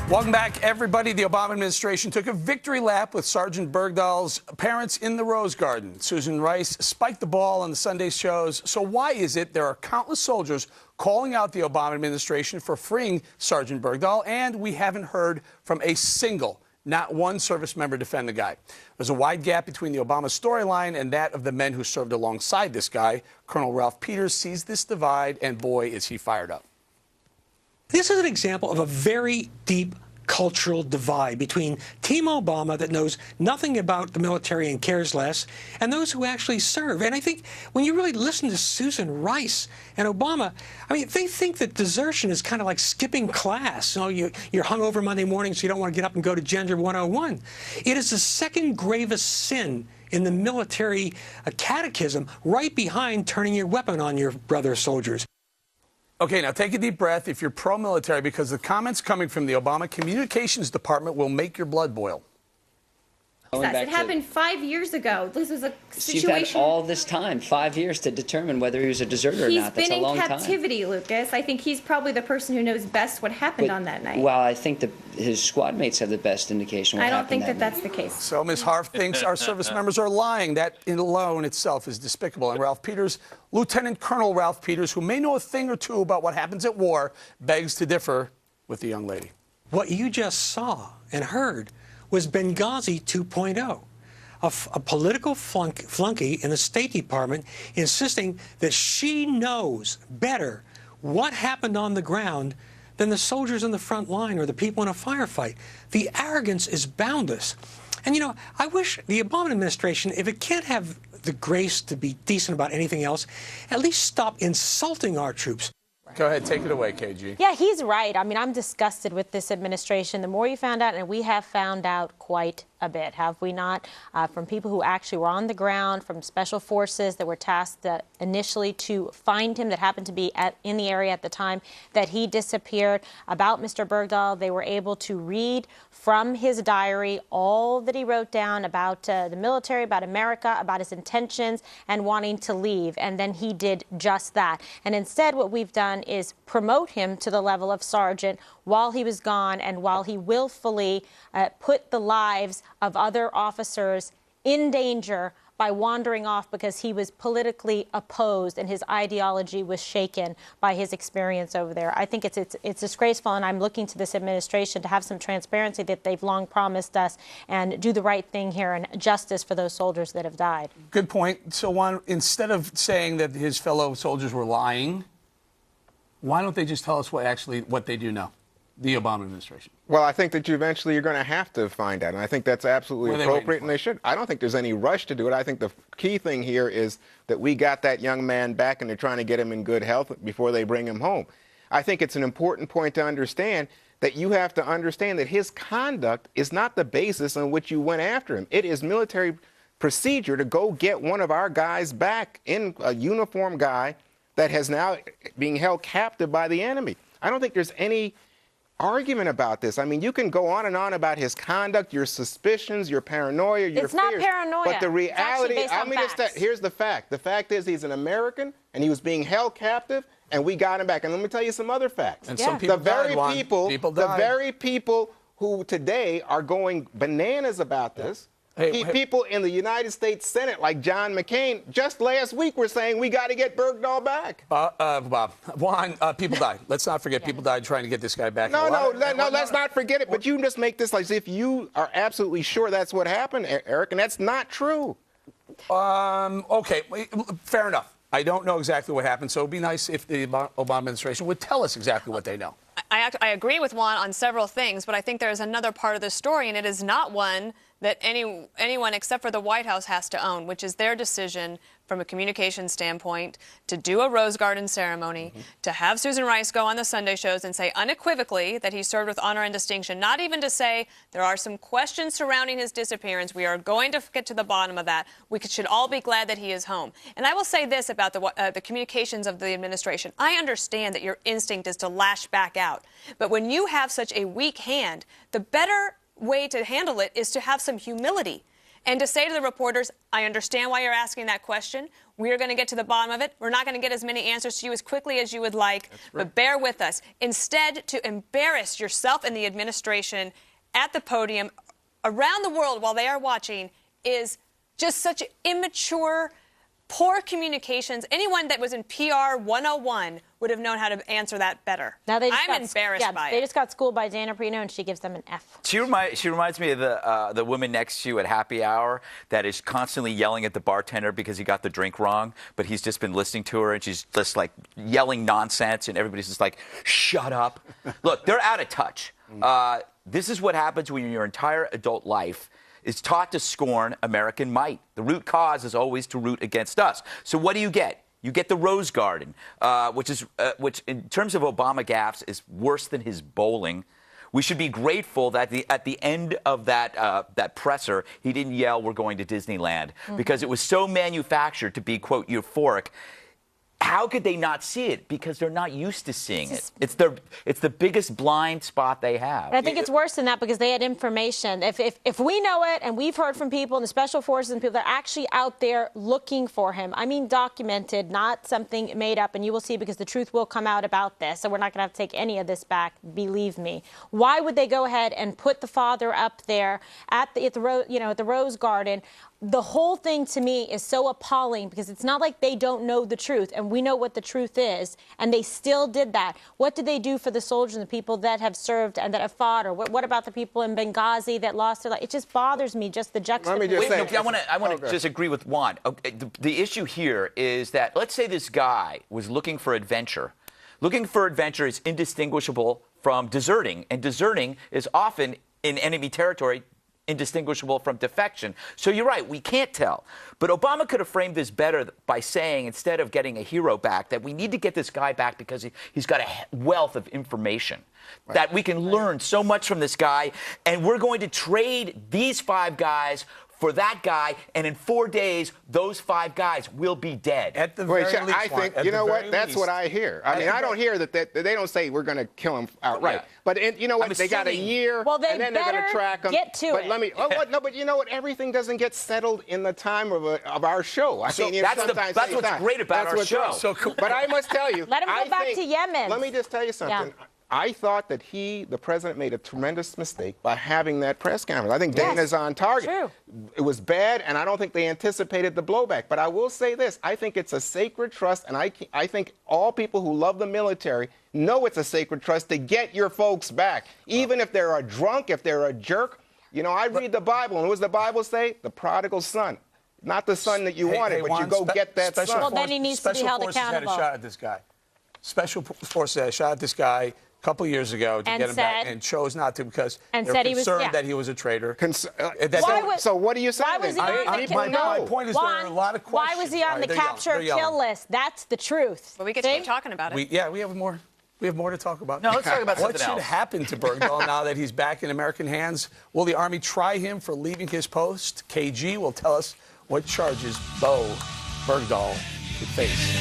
Welcome back, everybody. The Obama administration took a victory lap with Sergeant Bergdahl's parents in the Rose Garden. Susan Rice spiked the ball on the Sunday shows. So why is it there are countless soldiers calling out the Obama administration for freeing Sergeant Bergdahl, and we haven't heard from a single, not one service member defend the guy? There's a wide gap between the Obama storyline and that of the men who served alongside this guy. Colonel Ralph Peters sees this divide, and boy, is he fired up. This is an example of a very deep cultural divide between Team Obama that knows nothing about the military and cares less, and those who actually serve. And I think when you really listen to Susan Rice and Obama, I mean, they think that desertion is kind of like skipping class. You know, you're hungover Monday morning, so you don't want to get up and go to Gender 101. It is the second gravest sin in the military catechism, right behind turning your weapon on your brother soldiers. Okay, now take a deep breath if you're pro-military, because the comments coming from the Obama Communications Department will make your blood boil. It happened 5 years ago. This was a situation. You've had all this time, 5 years, to determine whether he was a deserter or not. That's a long time. He's been in captivity, Lucas. I think he's probably the person who knows best what happened on that night. Well, I think that his squad mates have the best indication what happened. I don't think that that's the case. So Ms. Harf thinks our service members are lying. That alone itself is despicable. And Ralph Peters, Lieutenant Colonel Ralph Peters, who may know a thing or two about what happens at war, begs to differ with the young lady. What you just saw and heard was Benghazi 2.0. A political flunky in the State Department insisting that she knows better what happened on the ground than the soldiers in the front line or the people in a firefight. The arrogance is boundless. And, you know, I wish the Obama administration, if it can't have the grace to be decent about anything else, at least stop insulting our troops. Go ahead, take it away, KG. Yeah, he's right. I mean, I'm disgusted with this administration. The more you found out, and we have found out quite a bit, have we not? From people who actually were on the ground, from special forces that were tasked initially to find him, that happened to be in the area at the time that he disappeared. About Mr. Bergdahl, they were able to read from his diary all that he wrote down about the military, about America, about his intentions, and wanting to leave. And then he did just that. And instead, what we've done is promote him to the level of sergeant while he was gone, and while he willfully put the lives of other officers in danger by wandering off because he was politically opposed and his ideology was shaken by his experience over there. I think it's disgraceful, and I'm looking to this administration to have some transparency that they've long promised us and do the right thing here and justice for those soldiers that have died. Good point. So, Juan, instead of saying that his fellow soldiers were lying, why don't they just tell us what they do know? The Obama administration. Well, I think that eventually you're going to have to find out, and I think that's absolutely appropriate, and they should. I don't think there's any rush to do it. I think the key thing here is that we got that young man back, and they're trying to get him in good health before they bring him home. I think it's an important point to understand that you have to understand that his conduct is not the basis on which you went after him. It is military procedure to go get one of our guys back, in a uniformed guy that has now being held captive by the enemy. I don't think there's any argument about this. I mean, you can go on and on about his conduct, your suspicions, your paranoia, your fears. It's not paranoia. But the reality, here's the fact. The fact is he's an American, and he was being held captive, and we got him back. And let me tell you some other facts. And some people died. The very people who today are going bananas about this, people in the United States Senate, like John McCain, just last week were saying we got to get Bergdahl back. Bob, Juan, people died. Let's not forget people died trying to get this guy back. No, let's not forget it. But you just make this like as if you are absolutely sure that's what happened, Eric, and that's not true. Okay, fair enough. I don't know exactly what happened, so it would be nice if the Obama administration would tell us exactly what they know. I agree with Juan on several things, but I think there's another part of the story, and it is not one that anyone except for the White House has to own, which is their decision from a communication standpoint to do a Rose Garden ceremony, to have Susan Rice go on the Sunday shows and say unequivocally that he served with honor and distinction, not even to say there are some questions surrounding his disappearance. We are going to get to the bottom of that. We should all be glad that he is home. And I will say this about the communications of the administration. I understand that your instinct is to lash back out. But when you have such a weak hand, the better way to handle it is to have some humility and to say to the reporters, I understand why you're asking that question. We are going to get to the bottom of it. We're not going to get as many answers to you as quickly as you would like, but bear with us. Instead, to embarrass yourself and the administration at the podium around the world while they are watching is just such immature, poor communications. Anyone that was in PR 101 would have known how to answer that better. Now I'm embarrassed by it. They just got schooled by Dana Perino, and she gives them an F. She reminds me of the woman next to you at happy hour that is constantly yelling at the bartender because he got the drink wrong, but he's just been listening to her, and she's just like yelling nonsense, and everybody's just like, shut up. Look, they're out of touch. This is what happens when your entire adult life is taught to scorn American might. The root cause is always to root against us. So what do you get? You get the Rose Garden, which in terms of Obama gaffes is worse than his bowling. We should be grateful that at the end of that presser, he didn't yell, "We're going to Disneyland," because it was so manufactured to be, quote, euphoric. How could they not see it? Because they're not used to seeing it. It's the biggest blind spot they have. And I think it's worse than that because they had information. If we know it, and we've heard from people in the special forces and people that are actually out there looking for him, I mean documented, not something made up, and you will see because the truth will come out about this, so we're not going to have to take any of this back, believe me. Why would they go ahead and put the father up there at the Rose Garden? The whole thing to me is so appalling because it's not like they don't know the truth, and we know what the truth is, and they still did that. What did they do for the soldiers and the people that have served and that have fought? Or what about the people in Benghazi that lost their life? It just bothers me, just the juxtaposition. Let me just say, I want to just agree with Juan. Okay, the issue here is that, let's say this guy was looking for adventure. Looking for adventure is indistinguishable from deserting, and deserting is often in enemy territory indistinguishable from defection. So you're right, we can't tell. But Obama could have framed this better by saying, instead of getting a hero back, that we need to get this guy back because he's got a wealth of information. Right. That we can learn so much from this guy, and we're going to trade these 5 guys for that guy, and in 4 days, those 5 guys will be dead. At the very least, I think, you know what, that's what I hear. I mean, I don't hear that they don't say we're going to kill him outright. Yeah. But you know what, they got a year, well, and then they're going to track him. Get to but it. let me, no, but you know what, everything doesn't get settled in the time of our show. I mean, that's what's great about our show. So cool. But I must tell you, let him go back to Yemen. Let me just tell you something. Yeah. I thought that the president, made a tremendous mistake by having that press conference. I think Dana's on target. True. It was bad, and I don't think they anticipated the blowback. But I will say this. I think it's a sacred trust, and I think all people who love the military know it's a sacred trust to get your folks back. Even if they're a drunk, if they're a jerk. You know, I read the Bible, and what does the Bible say? The prodigal son. Not the son that you wanted, but you go get that son. Well, then he needs to be held accountable. Special Forces had a shot at this guy. Special Forces had a shot at this guy a couple of years ago to get him back, and chose not to because they were concerned that he was a traitor. So what are you saying? Why was he on my point is there are a lot of questions. Why was he on the capture kill list? That's the truth. But we get to keep talking about it. We have more. We have more to talk about. No, let's talk about something else. What should happen to Bergdahl now that he's back in American hands? Will the Army try him for leaving his post? KG will tell us what charges Bergdahl could face.